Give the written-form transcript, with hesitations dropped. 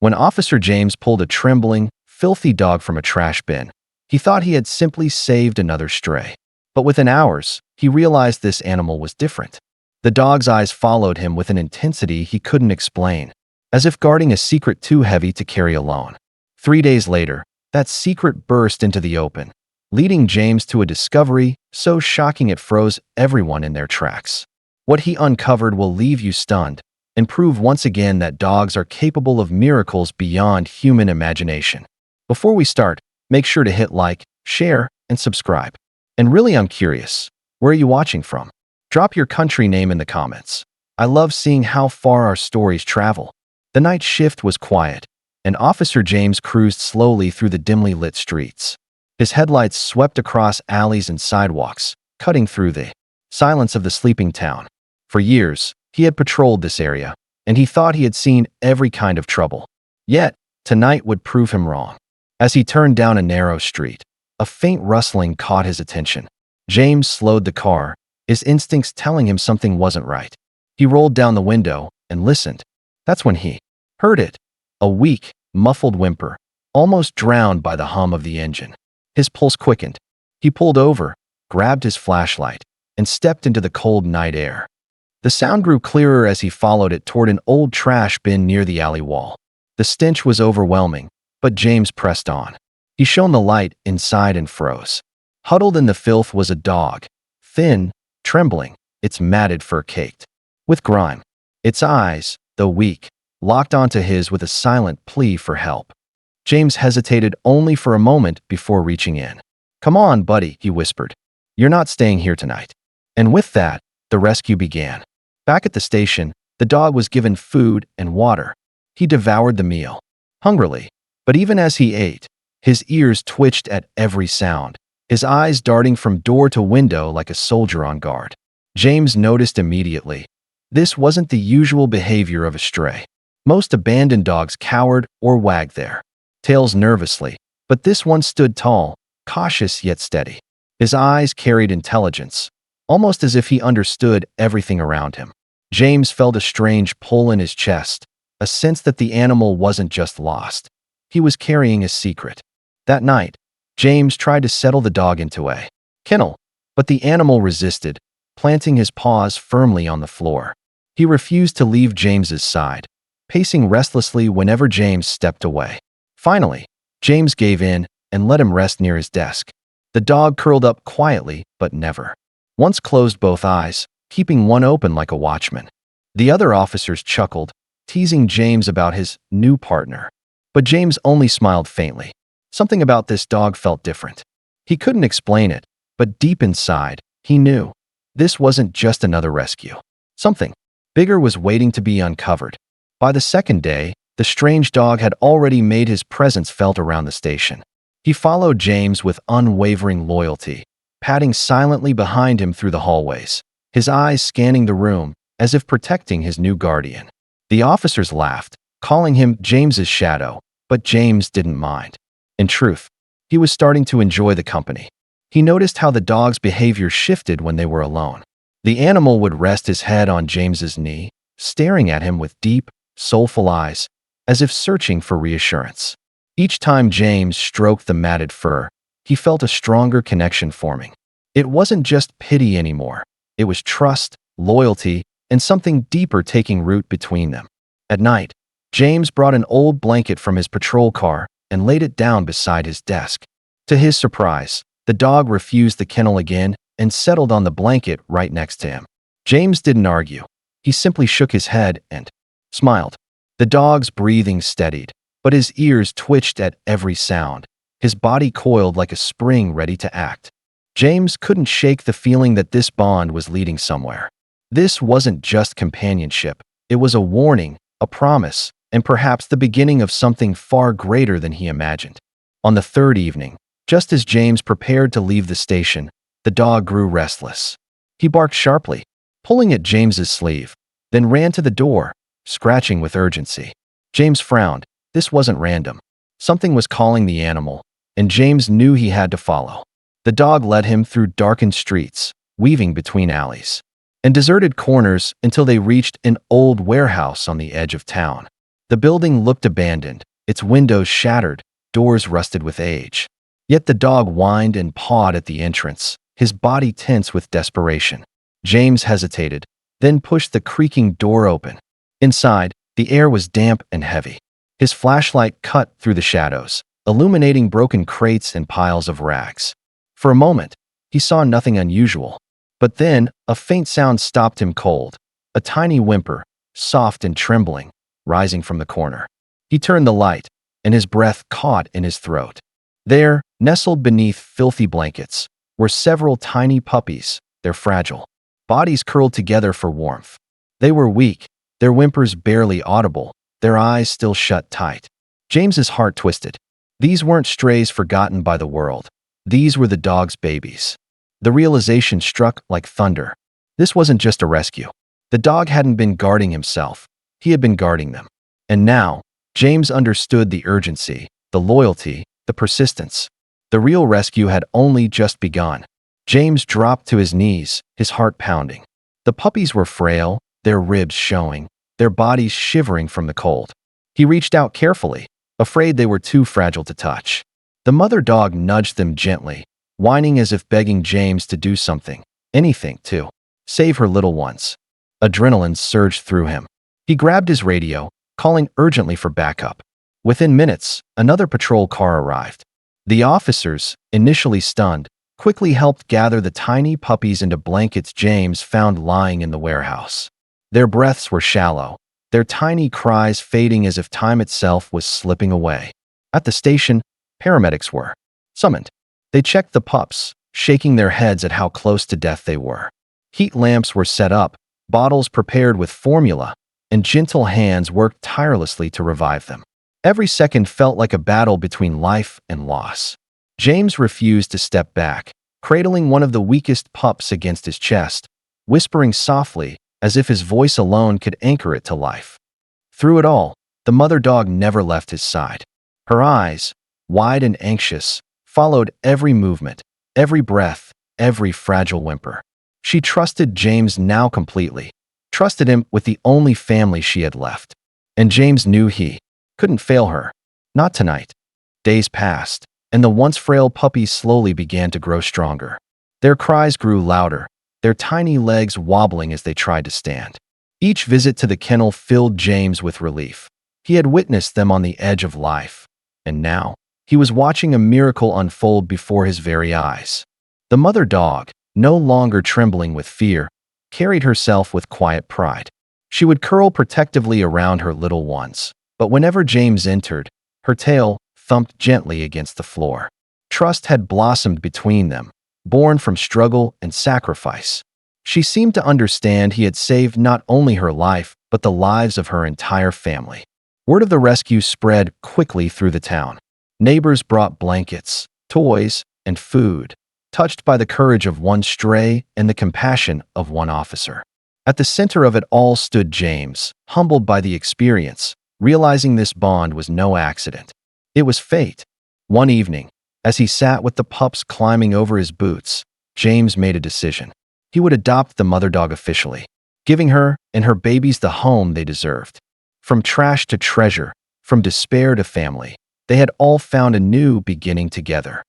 When Officer James pulled a trembling, filthy dog from a trash bin, he thought he had simply saved another stray. But within hours, he realized this animal was different. The dog's eyes followed him with an intensity he couldn't explain, as if guarding a secret too heavy to carry alone. 3 days later, that secret burst into the open, leading James to a discovery so shocking it froze everyone in their tracks. What he uncovered will leave you stunned and prove once again that dogs are capable of miracles beyond human imagination. Before we start, make sure to hit like, share, and subscribe. And really, I'm curious, where are you watching from? Drop your country name in the comments. I love seeing how far our stories travel. The night shift was quiet, and Officer James cruised slowly through the dimly lit streets. His headlights swept across alleys and sidewalks, cutting through the silence of the sleeping town. For years, he had patrolled this area, and he thought he had seen every kind of trouble. Yet, tonight would prove him wrong. As he turned down a narrow street, a faint rustling caught his attention. James slowed the car, his instincts telling him something wasn't right. He rolled down the window and listened. That's when he heard it, a weak, muffled whimper, almost drowned by the hum of the engine. His pulse quickened. He pulled over, grabbed his flashlight, and stepped into the cold night air. The sound grew clearer as he followed it toward an old trash bin near the alley wall. The stench was overwhelming, but James pressed on. He shone the light inside and froze. Huddled in the filth was a dog, thin, trembling, its matted fur caked with grime. Its eyes, though weak, locked onto his with a silent plea for help. James hesitated only for a moment before reaching in. "Come on, buddy," he whispered. "You're not staying here tonight." And with that, the rescue began. Back at the station, the dog was given food and water. He devoured the meal, hungrily. But even as he ate, his ears twitched at every sound, his eyes darting from door to window like a soldier on guard. James noticed immediately. This wasn't the usual behavior of a stray. Most abandoned dogs cowered or wagged their tails nervously, but this one stood tall, cautious yet steady. His eyes carried intelligence, almost as if he understood everything around him. James felt a strange pull in his chest, a sense that the animal wasn't just lost. He was carrying a secret. That night, James tried to settle the dog into a kennel, but the animal resisted, planting his paws firmly on the floor. He refused to leave James's side, pacing restlessly whenever James stepped away. Finally, James gave in and let him rest near his desk. The dog curled up quietly, but never once closed both eyes, keeping one open like a watchman. The other officers chuckled, teasing James about his new partner. But James only smiled faintly. Something about this dog felt different. He couldn't explain it, but deep inside, he knew. This wasn't just another rescue. Something bigger was waiting to be uncovered. By the second day, the strange dog had already made his presence felt around the station. He followed James with unwavering loyalty, padding silently behind him through the hallways, his eyes scanning the room as if protecting his new guardian. The officers laughed, calling him James's shadow, but James didn't mind. In truth, he was starting to enjoy the company. He noticed how the dog's behavior shifted when they were alone. The animal would rest his head on James's knee, staring at him with deep, soulful eyes, as if searching for reassurance. Each time James stroked the matted fur, he felt a stronger connection forming. It wasn't just pity anymore. It was trust, loyalty, and something deeper taking root between them. At night, James brought an old blanket from his patrol car and laid it down beside his desk. To his surprise, the dog refused the kennel again and settled on the blanket right next to him. James didn't argue. He simply shook his head and smiled. The dog's breathing steadied, but his ears twitched at every sound. His body coiled like a spring ready to act. James couldn't shake the feeling that this bond was leading somewhere. This wasn't just companionship. It was a warning, a promise, and perhaps the beginning of something far greater than he imagined. On the third evening, just as James prepared to leave the station, the dog grew restless. He barked sharply, pulling at James's sleeve, then ran to the door, scratching with urgency. James frowned. This wasn't random. Something was calling the animal, and James knew he had to follow. The dog led him through darkened streets, weaving between alleys and deserted corners until they reached an old warehouse on the edge of town. The building looked abandoned, its windows shattered, doors rusted with age. Yet the dog whined and pawed at the entrance, his body tense with desperation. James hesitated, then pushed the creaking door open. Inside, the air was damp and heavy. His flashlight cut through the shadows, illuminating broken crates and piles of rags. For a moment, he saw nothing unusual. But then, a faint sound stopped him cold. A tiny whimper, soft and trembling, rising from the corner. He turned the light, and his breath caught in his throat. There, nestled beneath filthy blankets, were several tiny puppies, their fragile bodies curled together for warmth. They were weak, their whimpers barely audible, their eyes still shut tight. James's heart twisted. These weren't strays forgotten by the world. These were the dog's babies. The realization struck like thunder. This wasn't just a rescue. The dog hadn't been guarding himself. He had been guarding them. And now, James understood the urgency, the loyalty, the persistence. The real rescue had only just begun. James dropped to his knees, his heart pounding. The puppies were frail, their ribs showing, their bodies shivering from the cold. He reached out carefully, afraid they were too fragile to touch. The mother dog nudged them gently, whining as if begging James to do something, anything to save her little ones. Adrenaline surged through him. He grabbed his radio, calling urgently for backup. Within minutes, another patrol car arrived. The officers, initially stunned, quickly helped gather the tiny puppies into blankets James found lying in the warehouse. Their breaths were shallow, their tiny cries fading as if time itself was slipping away. At the station, paramedics were summoned. They checked the pups, shaking their heads at how close to death they were. Heat lamps were set up, bottles prepared with formula, and gentle hands worked tirelessly to revive them. Every second felt like a battle between life and loss. James refused to step back, cradling one of the weakest pups against his chest, whispering softly as if his voice alone could anchor it to life. Through it all, the mother dog never left his side. Her eyes, wide and anxious, followed every movement, every breath, every fragile whimper. She trusted James now completely, trusted him with the only family she had left. And James knew he couldn't fail her. Not tonight. Days passed, and the once frail puppies slowly began to grow stronger. Their cries grew louder, their tiny legs wobbling as they tried to stand. Each visit to the kennel filled James with relief. He had witnessed them on the edge of life, and now he was watching a miracle unfold before his very eyes. The mother dog, no longer trembling with fear, carried herself with quiet pride. She would curl protectively around her little ones, but whenever James entered, her tail thumped gently against the floor. Trust had blossomed between them, born from struggle and sacrifice. She seemed to understand he had saved not only her life, but the lives of her entire family. Word of the rescue spread quickly through the town. Neighbors brought blankets, toys, and food, touched by the courage of one stray and the compassion of one officer. At the center of it all stood James, humbled by the experience, realizing this bond was no accident. It was fate. One evening, as he sat with the pups climbing over his boots, James made a decision. He would adopt the mother dog officially, giving her and her babies the home they deserved. From trash to treasure, from despair to family, they had all found a new beginning together.